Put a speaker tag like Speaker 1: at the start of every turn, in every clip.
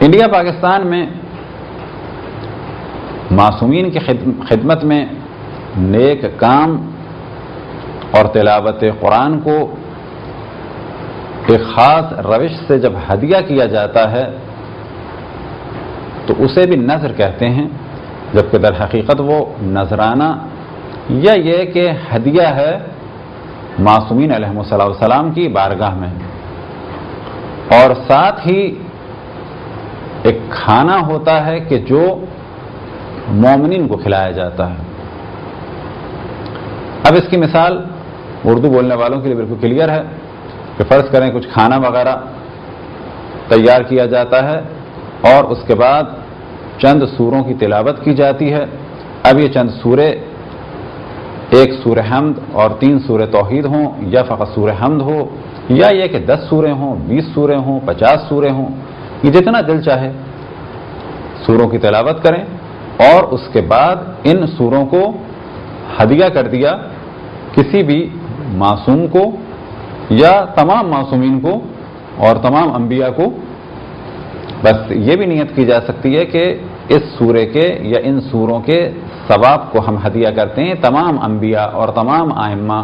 Speaker 1: India Pakistan میں معصومین کی خدمت میں نیک کام اور تلاوت قرآن کو ایک خاص روش سے جب ہدیہ کیا جاتا ہے تو اسے بھی نذر کہتے ہیں، جبکہ در حقیقت وہ نذرانہ یا یہ کہ ہدیہ ہے معصومین علیہ السلام کی بارگاہ میں، اور ساتھ ہی ایک کھانا ہوتا ہے کہ جو مومنین کو کھلایا جاتا ہے۔ اب اس کی مثال اردو بولنے والوں کے لیے بالکل کلیئر ہے کہ فرض کریں کچھ کھانا وغیرہ تیار کیا جاتا ہے اور اس کے بعد چند سوروں کی تلاوت کی جاتی ہے۔ اب یہ چند سورے ایک سورہ حمد اور 3 سورہ توحید ہوں، یا فقط سورہ حمد ہو، یا یہ کہ 10 سورے ہوں، 20 سورے ہوں، 50 سورے ہوں، یہ جتنا دل چاہے سوروں کی تلاوت کریں، اور اس کے بعد ان سوروں کو ہدیہ کر دیا کسی بھی معصوم کو یا تمام معصومین کو اور تمام انبیاء کو۔ بس یہ بھی نیت کی جا سکتی ہے کہ اس سورے کے یا ان سوروں کے ثواب کو ہم ہدیہ کرتے ہیں تمام انبیاء اور تمام ائمہ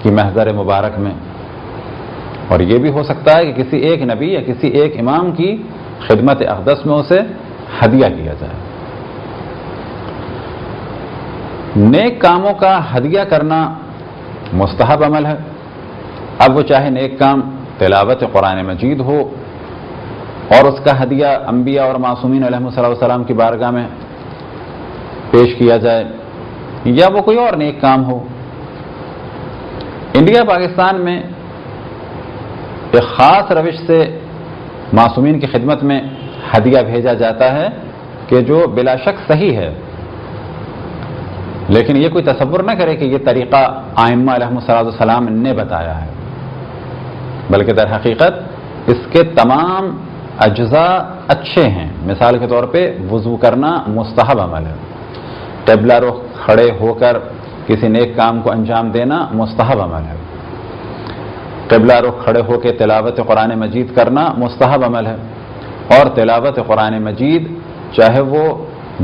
Speaker 1: کی محضر مبارک میں، اور یہ بھی ہو سکتا ہے کہ کسی ایک نبی یا کسی ایک امام کی خدمت اقدس میں اسے ہدیہ کیا جائے۔ نیک کاموں کا ہدیہ کرنا مستحب عمل ہے، اب وہ چاہے نیک کام تلاوت قرآن مجید ہو اور اس کا ہدیہ انبیاء اور معصومین علیہ السلام کی بارگاہ میں پیش کیا جائے، یا وہ کوئی اور نیک کام ہو۔ انڈیا پاکستان میں ایک خاص روش سے معصومین کی خدمت میں ہدیہ بھیجا جاتا ہے کہ جو بلا شک صحیح ہے، لیکن یہ کوئی تصور نہ کرے کہ یہ طریقہ ائمہ علیہ السلام نے بتایا ہے، بلکہ در حقیقت اس کے تمام اجزاء اچھے ہیں۔ مثال کے طور پہ وضو کرنا مستحب عمل ہے، قبلہ رخ کھڑے ہو کر کسی نیک کام کو انجام دینا مستحب عمل ہے، قبلہ رخ کھڑے ہو کے تلاوت قرآن مجید کرنا مستحب عمل ہے، اور تلاوت قرآن مجید چاہے وہ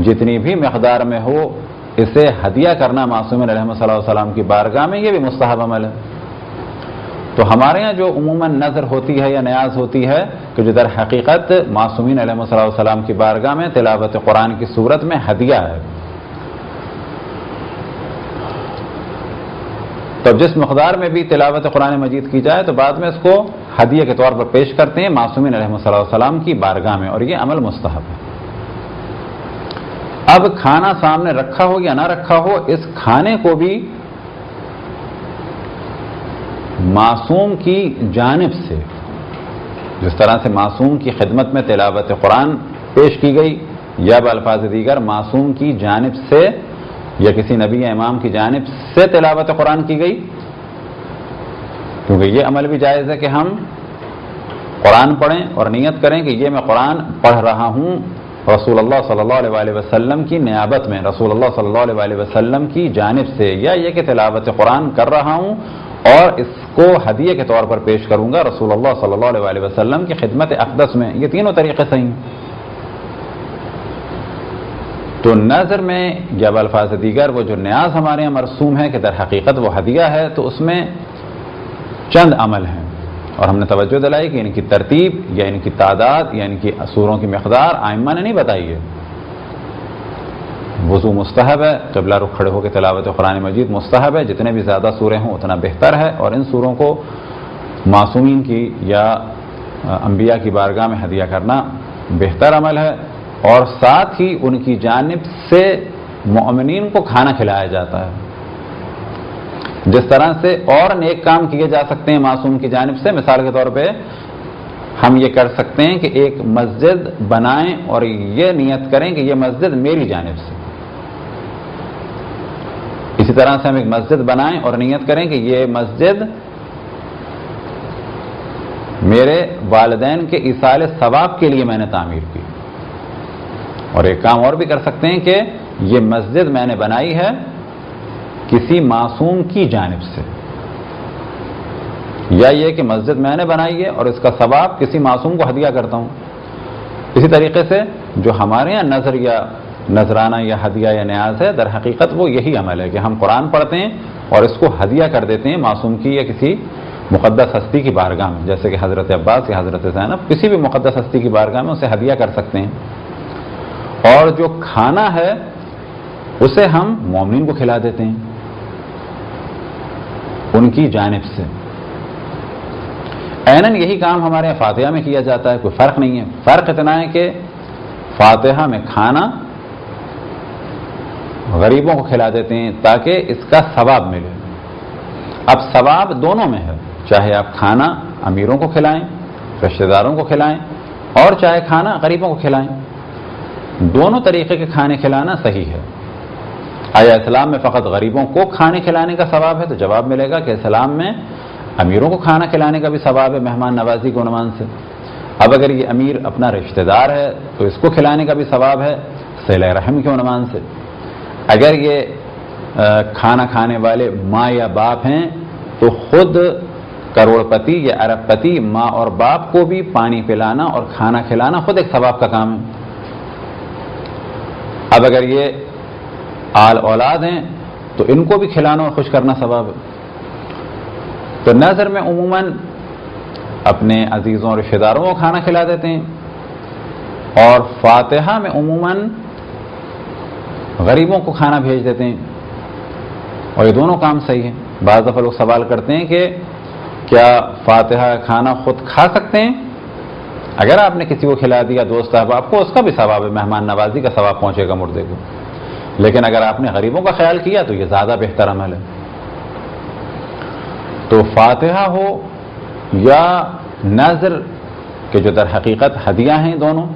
Speaker 1: جتنی بھی مقدار میں ہو اسے ہدیہ کرنا معصومین علیہ السلام کی بارگاہ میں یہ بھی مستحب عمل ہے۔ تو ہمارے ہاں جو عموماً نظر ہوتی ہے یا نیاز ہوتی ہے کہ جو در حقیقت معصومین علیہ السلام کی بارگاہ میں تلاوت قرآن کی صورت میں ہدیہ ہے، تو جس مقدار میں بھی تلاوت قرآن مجید کی جائے تو بعد میں اس کو ہدیہ کے طور پر پیش کرتے ہیں معصومین علیہ السلام کی بارگاہ میں، اور یہ عمل مستحب ہے۔ اب کھانا سامنے رکھا ہو یا نہ رکھا ہو، اس کھانے کو بھی معصوم کی جانب سے، جس طرح سے معصوم کی خدمت میں تلاوت قرآن پیش کی گئی، یا بالفاظ دیگر معصوم کی جانب سے یا کسی نبی یا امام کی جانب سے تلاوت قرآن کی گئی، کیونکہ یہ عمل بھی جائز ہے کہ ہم قرآن پڑھیں اور نیت کریں کہ یہ میں قرآن پڑھ رہا ہوں رسول اللہ صلی اللہ علیہ وسلم کی نیابت میں، رسول اللہ صلی اللہ علیہ وسلم کی جانب سے، یا یہ کہ تلاوت قرآن کر رہا ہوں اور اس کو ہدیہ کے طور پر پیش کروں گا رسول اللہ صلی اللہ علیہ وسلم کی خدمت اقدس میں۔ یہ تینوں طریقے صحیح ہیں۔ تو نظر میں یا بالفاظ دیگر وہ جو نیاز ہمارے یہاں مرسوم ہے کہ در حقیقت وہ ہدیہ ہے، تو اس میں چند عمل ہیں، اور ہم نے توجہ دلائی کہ ان کی ترتیب یا ان کی تعداد یا ان کی سوروں کی مقدار ائمہ نے نہیں بتائی ہے۔ وضو مستحب ہے، قبلہ رخ کھڑے ہو کے تلاوت قرآن مجید مستحب ہے، جتنے بھی زیادہ سورے ہوں اتنا بہتر ہے، اور ان سوروں کو معصومین کی یا انبیاء کی بارگاہ میں ہدیہ کرنا بہتر عمل ہے، اور ساتھ ہی ان کی جانب سے مومنین کو کھانا کھلایا جاتا ہے۔ جس طرح سے اور نیک کام کیے جا سکتے ہیں معصوم کی جانب سے، مثال کے طور پہ ہم یہ کر سکتے ہیں کہ ایک مسجد بنائیں اور یہ نیت کریں کہ یہ مسجد میری جانب سے، اسی طرح سے ہم ایک مسجد بنائیں اور نیت کریں کہ یہ مسجد میرے والدین کے ایصال ثواب کے لیے میں نے تعمیر کی، اور ایک کام اور بھی کر سکتے ہیں کہ یہ مسجد میں نے بنائی ہے کسی معصوم کی جانب سے، یا یہ کہ مسجد میں نے بنائی ہے اور اس کا ثواب کسی معصوم کو ہدیہ کرتا ہوں۔ اسی طریقے سے جو ہمارے یہاں نظر یا نذرانہ یا ہدیہ یا نیاز ہے، در حقیقت وہ یہی عمل ہے کہ ہم قرآن پڑھتے ہیں اور اس کو ہدیہ کر دیتے ہیں معصوم کی یا کسی مقدس ہستی کی بارگاہ میں، جیسے کہ حضرت عباس یا حضرت زینب کسی بھی مقدس ہستی کی بارگاہ میں اسے ہدیہ کر سکتے ہیں۔ اور جو کھانا ہے اسے ہم مومنین کو کھلا دیتے ہیں ان کی جانب سے۔ عیناً یہی کام ہمارے یہاں فاتحہ میں کیا جاتا ہے، کوئی فرق نہیں ہے۔ فرق اتنا ہے کہ فاتحہ میں کھانا غریبوں کو کھلا دیتے ہیں تاکہ اس کا ثواب ملے۔ اب ثواب دونوں میں ہے، چاہے آپ کھانا امیروں کو کھلائیں، رشتہ داروں کو کھلائیں، اور چاہے کھانا غریبوں کو کھلائیں، دونوں طریقے کے کھانے کھلانا صحیح ہے۔ آیا اسلام میں فقط غریبوں کو کھانے کھلانے کا ثواب ہے؟ تو جواب ملے گا کہ اسلام میں امیروں کو کھانا کھلانے کا بھی ثواب ہے مہمان نوازی کے عنوان سے۔ اب اگر یہ امیر اپنا رشتہ دار ہے تو اس کو کھلانے کا بھی ثواب ہے صلہ رحم کے عنوان سے۔ اگر یہ کھانا کھانے والے ماں یا باپ ہیں تو خود کروڑ پتی یا ارب پتی ماں اور باپ کو بھی پانی پلانا اور کھانا کھلانا خود ایک ثواب کا کام ہے۔ اب اگر یہ آل اولاد ہیں تو ان کو بھی کھلانا اور خوش کرنا ثواب ہے۔ تو نظر میں عموماً اپنے عزیزوں اور رشتہ داروں کو کھانا کھلا دیتے ہیں، اور فاتحہ میں عموماً غریبوں کو کھانا بھیج دیتے ہیں، اور یہ دونوں کام صحیح ہیں۔ بعض دفعہ لوگ سوال کرتے ہیں کہ کیا فاتحہ کھانا خود کھا سکتے ہیں؟ اگر آپ نے کسی کو کھلا دیا دوست احباب کو، اس کا بھی ثواب ہے، مہمان نوازی کا ثواب پہنچے گا مردے کو، لیکن اگر آپ نے غریبوں کا خیال کیا تو یہ زیادہ بہتر عمل ہے۔ تو فاتحہ ہو یا نذر کہ جو در حقیقت ہدیہ ہیں دونوں،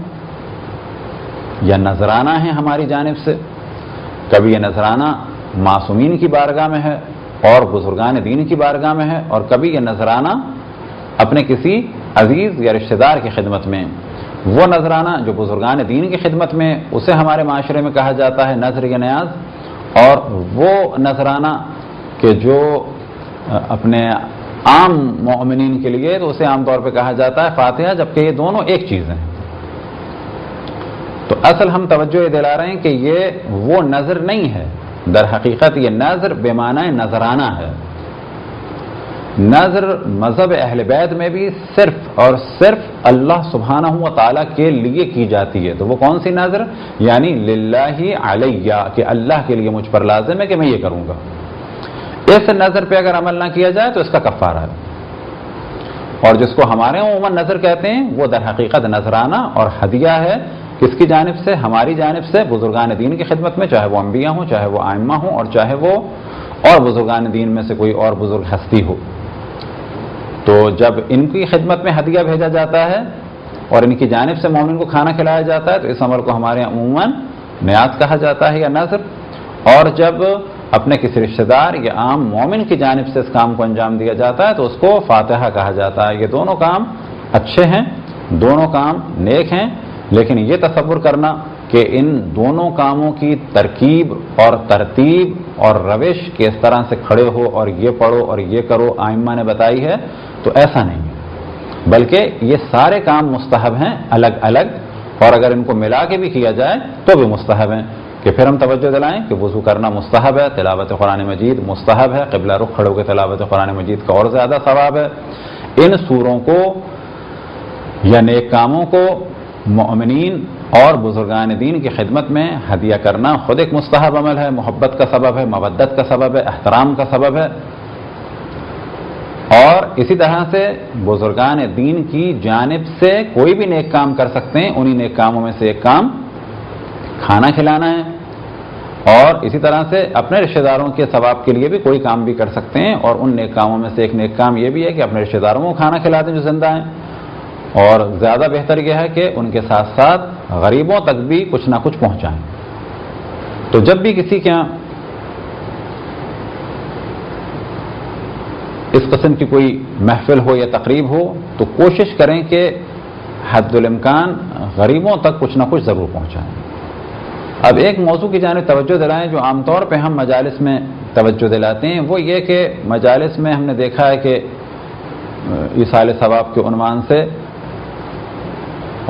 Speaker 1: یا نذرانہ ہیں ہماری جانب سے، کبھی یہ نذرانہ معصومین کی بارگاہ میں ہے اور بزرگان دین کی بارگاہ میں ہے، اور کبھی یہ نذرانہ اپنے کسی عزیز یا رشتہ دار کی خدمت میں۔ وہ نذرانہ جو بزرگان دین کی خدمت میں اسے ہمارے معاشرے میں کہا جاتا ہے نذر یا نیاز، اور وہ نذرانہ کہ جو اپنے عام مومنین کے لیے تو اسے عام طور پہ کہا جاتا ہے فاتحہ، جبکہ یہ دونوں ایک چیز ہیں۔ تو اصل ہم توجہ یہ دلا رہے ہیں کہ یہ وہ نذر نہیں ہے، در حقیقت یہ نذر بے معنی نذرانہ ہے۔ نذر مذہب اہل بیت میں بھی صرف اور صرف اللہ سبحانہ و تعالیٰ کے لیے کی جاتی ہے۔ تو وہ کون سی نذر؟ یعنی للہ علیہ، کہ اللہ کے لیے مجھ پر لازم ہے کہ میں یہ کروں گا۔ اس نظر پہ اگر عمل نہ کیا جائے تو اس کا کفارہ ہے۔ اور جس کو ہمارے عموماً نظر کہتے ہیں وہ در حقیقت نذرانہ اور ہدیہ ہے، کس کی جانب سے؟ ہماری جانب سے بزرگان دین کی خدمت میں، چاہے وہ انبیاء ہوں، چاہے وہ ائمہ ہوں، اور چاہے وہ اور بزرگان دین میں سے کوئی اور بزرگ ہستی ہو۔ تو جب ان کی خدمت میں ہدیہ بھیجا جاتا ہے اور ان کی جانب سے مومن کو کھانا کھلایا جاتا ہے تو اس عمل کو ہمارے یہاں عموماً نیاز کہا جاتا ہے یا نذر۔ اور جب اپنے کسی رشتہ دار یا عام مومن کی جانب سے اس کام کو انجام دیا جاتا ہے تو اس کو فاتحہ کہا جاتا ہے۔ یہ دونوں کام اچھے ہیں، دونوں کام نیک ہیں، لیکن یہ تصور کرنا کہ ان دونوں کاموں کی ترکیب اور ترتیب اور روش کہ اس طرح سے کھڑے ہو اور یہ پڑھو اور یہ کرو ائمہ نے بتائی ہے، تو ایسا نہیں ہے، بلکہ یہ سارے کام مستحب ہیں الگ الگ، اور اگر ان کو ملا کے بھی کیا جائے تو بھی مستحب ہیں۔ کہ پھر ہم توجہ دلائیں کہ وضو کرنا مستحب ہے، تلاوت قرآن مجید مستحب ہے، قبلہ رخ کھڑے ہو کے تلاوت قرآن مجید کا اور زیادہ ثواب ہے۔ ان سوروں کو یا نیک کاموں کو مومنین اور بزرگان دین کی خدمت میں ہدیہ کرنا خود ایک مستحب عمل ہے، محبت کا سبب ہے، مودت کا سبب ہے، احترام کا سبب ہے۔ اور اسی طرح سے بزرگان دین کی جانب سے کوئی بھی نیک کام کر سکتے ہیں، انہی نیک کاموں میں سے ایک کام کھانا کھلانا ہے، اور اسی طرح سے اپنے رشتہ داروں کے ثواب کے لیے بھی کوئی کام بھی کر سکتے ہیں، اور ان نیک کاموں میں سے ایک نیک کام یہ بھی ہے کہ اپنے رشتہ داروں کو کھانا کھلا دیں جو زندہ ہیں، اور زیادہ بہتر یہ ہے کہ ان کے ساتھ ساتھ غریبوں تک بھی کچھ نہ کچھ پہنچائیں۔ تو جب بھی کسی کے یہاں اس قسم کی کوئی محفل ہو یا تقریب ہو تو کوشش کریں کہ حد الامکان غریبوں تک کچھ نہ کچھ ضرور پہنچائیں۔ اب ایک موضوع کی جانب توجہ دلائیں جو عام طور پہ ہم مجالس میں توجہ دلاتے ہیں، وہ یہ کہ مجالس میں ہم نے دیکھا ہے کہ ایصال ثواب کے عنوان سے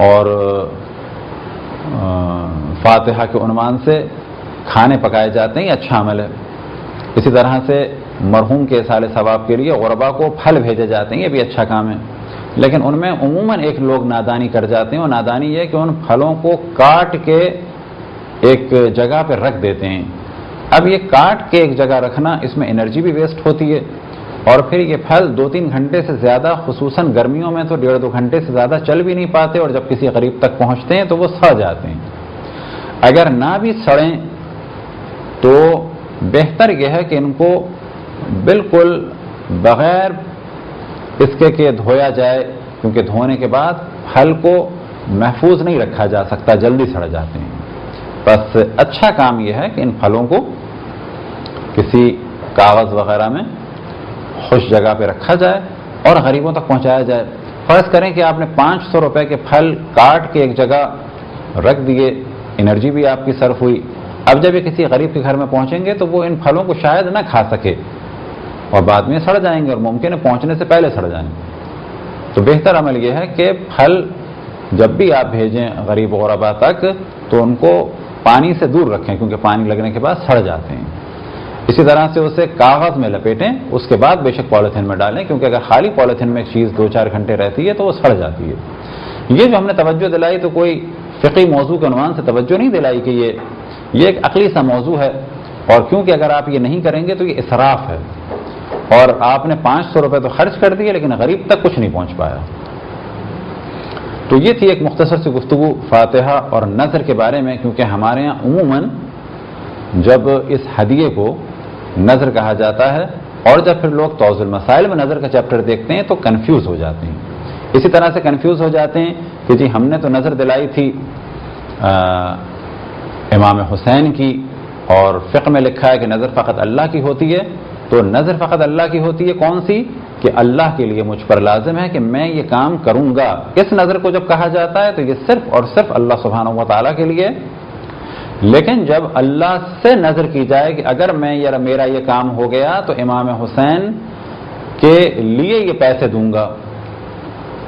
Speaker 1: اور فاتحہ کے عنوان سے کھانے پکائے جاتے ہیں، یہ اچھا عمل ہے۔ اسی طرح سے مرحوم کے اصالِ ثواب کے لیے غربا کو پھل بھیجے جاتے ہیں، یہ بھی اچھا کام ہے۔ لیکن ان میں عموماً ایک لوگ نادانی کر جاتے ہیں، اور نادانی یہ کہ ان پھلوں کو کاٹ کے ایک جگہ پہ رکھ دیتے ہیں۔ اب یہ کاٹ کے ایک جگہ رکھنا، اس میں انرجی بھی ویسٹ ہوتی ہے، اور پھر یہ پھل 2-3 گھنٹے سے زیادہ، خصوصاً گرمیوں میں تو 1.5-2 گھنٹے سے زیادہ چل بھی نہیں پاتے، اور جب کسی غریب تک پہنچتے ہیں تو وہ سڑ جاتے ہیں۔ اگر نہ بھی سڑیں تو بہتر یہ ہے کہ ان کو بالکل بغیر اس کے کہ دھویا جائے، کیونکہ دھونے کے بعد پھل کو محفوظ نہیں رکھا جا سکتا، جلدی سڑ جاتے ہیں۔ بس اچھا کام یہ ہے کہ ان پھلوں کو کسی کاغذ وغیرہ میں خوش جگہ پہ رکھا جائے اور غریبوں تک پہنچایا جائے۔ فرض کریں کہ آپ نے 500 روپے کے پھل کاٹ کے ایک جگہ رکھ دیے، انرجی بھی آپ کی صرف ہوئی۔ اب جب یہ کسی غریب کے گھر میں پہنچیں گے تو وہ ان پھلوں کو شاید نہ کھا سکے، اور بعد میں سڑ جائیں گے، اور ممکن ہے پہنچنے سے پہلے سڑ جائیں گے۔ تو بہتر عمل یہ ہے کہ پھل جب بھی آپ بھیجیں غریب غربا تک تو ان کو پانی سے دور رکھیں، کیونکہ پانی لگنے کے بعد سڑ جاتے ہیں۔ اسی طرح سے اسے کاغذ میں لپیٹیں، اس کے بعد بے شک پالیتھین میں ڈالیں، کیونکہ اگر خالی پالیتھین میں ایک چیز 2-4 گھنٹے رہتی ہے تو وہ سڑ جاتی ہے۔ یہ جو ہم نے توجہ دلائی تو کوئی فقہی موضوع کے عنوان سے توجہ نہیں دلائی کہ یہ ایک عقلی سا موضوع ہے، اور کیونکہ اگر آپ یہ نہیں کریں گے تو یہ اسراف ہے، اور آپ نے 500 روپے تو خرچ کر دیے لیکن غریب تک کچھ نہیں پہنچ پایا۔ تو یہ تھی ایک مختصر سی گفتگو فاتحہ اور نذر کے بارے میں، کیونکہ ہمارے یہاں عموماً جب اس ہدیے کو نذر کہا جاتا ہے، اور جب پھر لوگ توضیح المسائل میں نذر کا چیپٹر دیکھتے ہیں تو کنفیوز ہو جاتے ہیں۔ اسی طرح سے کنفیوز ہو جاتے ہیں کہ جی ہم نے تو نذر دلائی تھی امام حسین کی، اور فقہ میں لکھا ہے کہ نذر فقط اللہ کی ہوتی ہے، تو نذر فقط اللہ کی ہوتی ہے کون سی؟ کہ اللہ کے لیے مجھ پر لازم ہے کہ میں یہ کام کروں گا۔ اس نذر کو جب کہا جاتا ہے تو یہ صرف اور صرف اللہ سبحانہ و تعالیٰ کے لیے۔ لیکن جب اللہ سے نذر کی جائے کہ اگر میرا یہ کام ہو گیا تو امام حسین کے لیے یہ پیسے دوں گا،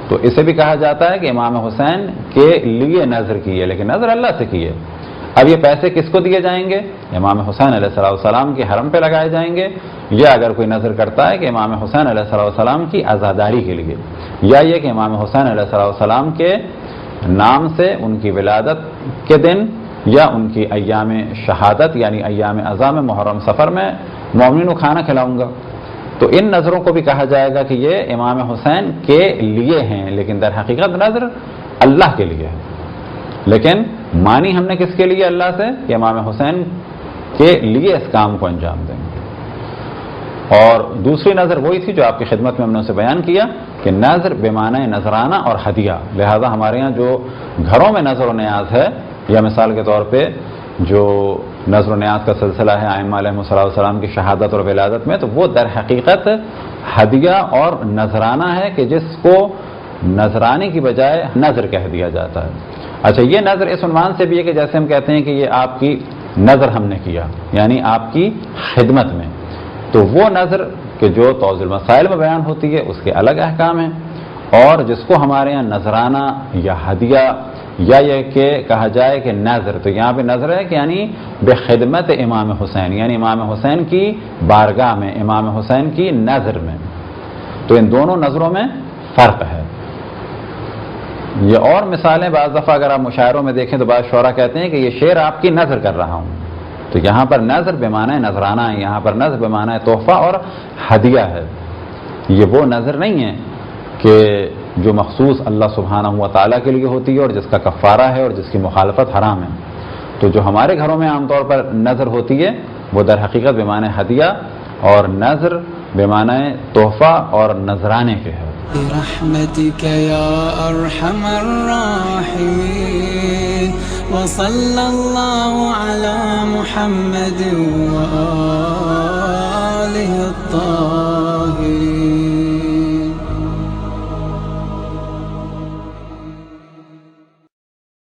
Speaker 1: تو اسے بھی کہا جاتا ہے کہ امام حسین کے لیے نذر کی ہے، لیکن نذر اللہ سے کی ہے۔ اب یہ پیسے کس کو دیے جائیں گے؟ امام حسین علیہ السلام کے حرم پہ لگائے جائیں گے، یا اگر کوئی نذر کرتا ہے کہ امام حسین علیہ السلام کی عزاداری کے لیے، یا یہ کہ امام حسین علیہ السلام کے نام سے ان کی ولادت کے دن یا ان کی ایام شہادت یعنی ایام عزا میں محرم سفر میں مومنین کو کھانا کھلاؤں گا، تو ان نذروں کو بھی کہا جائے گا کہ یہ امام حسین کے لیے ہیں، لیکن در حقیقت نذر اللہ کے لیے ہے۔ لیکن مانی ہم نے کس کے لیے؟ اللہ سے، کہ امام حسین کے لیے اس کام کو انجام دیں گے۔ اور دوسری نظر وہی تھی جو آپ کی خدمت میں ہم نے اسے بیان کیا کہ نظر بمعنی نذرانہ اور ہدیہ، لہذا ہمارے ہاں جو گھروں میں نظر و نیاز ہے، یا مثال کے طور پہ جو نظر و نیاز کا سلسلہ ہے ائمہ علیہ السلام کی شہادت اور ولادت میں، تو وہ در حقیقت ہدیہ اور نذرانہ ہے کہ جس کو نذرانے کی بجائے نذر کہہ دیا جاتا ہے۔ اچھا، یہ نذر اس عنوان سے بھی ہے کہ جیسے ہم کہتے ہیں کہ یہ آپ کی نذر ہم نے کیا، یعنی آپ کی خدمت میں، تو وہ نذر کہ جو توضیح المسائل میں بیان ہوتی ہے اس کے الگ احکام ہیں، اور جس کو ہمارے یہاں نذرانہ یا ہدیہ یا یہ کہ کہا جائے کہ نذر، تو یہاں پہ نذر ہے کہ یعنی بخدمت امام حسین، یعنی امام حسین کی بارگاہ میں، امام حسین کی نذر میں، تو ان دونوں نذروں میں فرق ہے۔ یہ اور مثالیں بعض دفعہ اگر آپ مشاعروں میں دیکھیں تو بعض شعراء کہتے ہیں کہ یہ شعر آپ کی نذر کر رہا ہوں، تو یہاں پر نذر بمعنی نذرانہ ہے، یہاں پر نذر بمعنی تحفہ اور ہدیہ ہے۔ یہ وہ نذر نہیں ہے کہ جو مخصوص اللہ سبحانہ و تعالیٰ کے لیے ہوتی ہے اور جس کا کفارہ ہے اور جس کی مخالفت حرام ہے۔ تو جو ہمارے گھروں میں عام طور پر نذر ہوتی ہے وہ در حقیقت بمعنی ہدیہ اور نذر بمعنی تحفہ اور نذرانے کے ہے۔
Speaker 2: برحمتك يا أرحم الراحمين وصلى الله على محمد وآله الطاهرين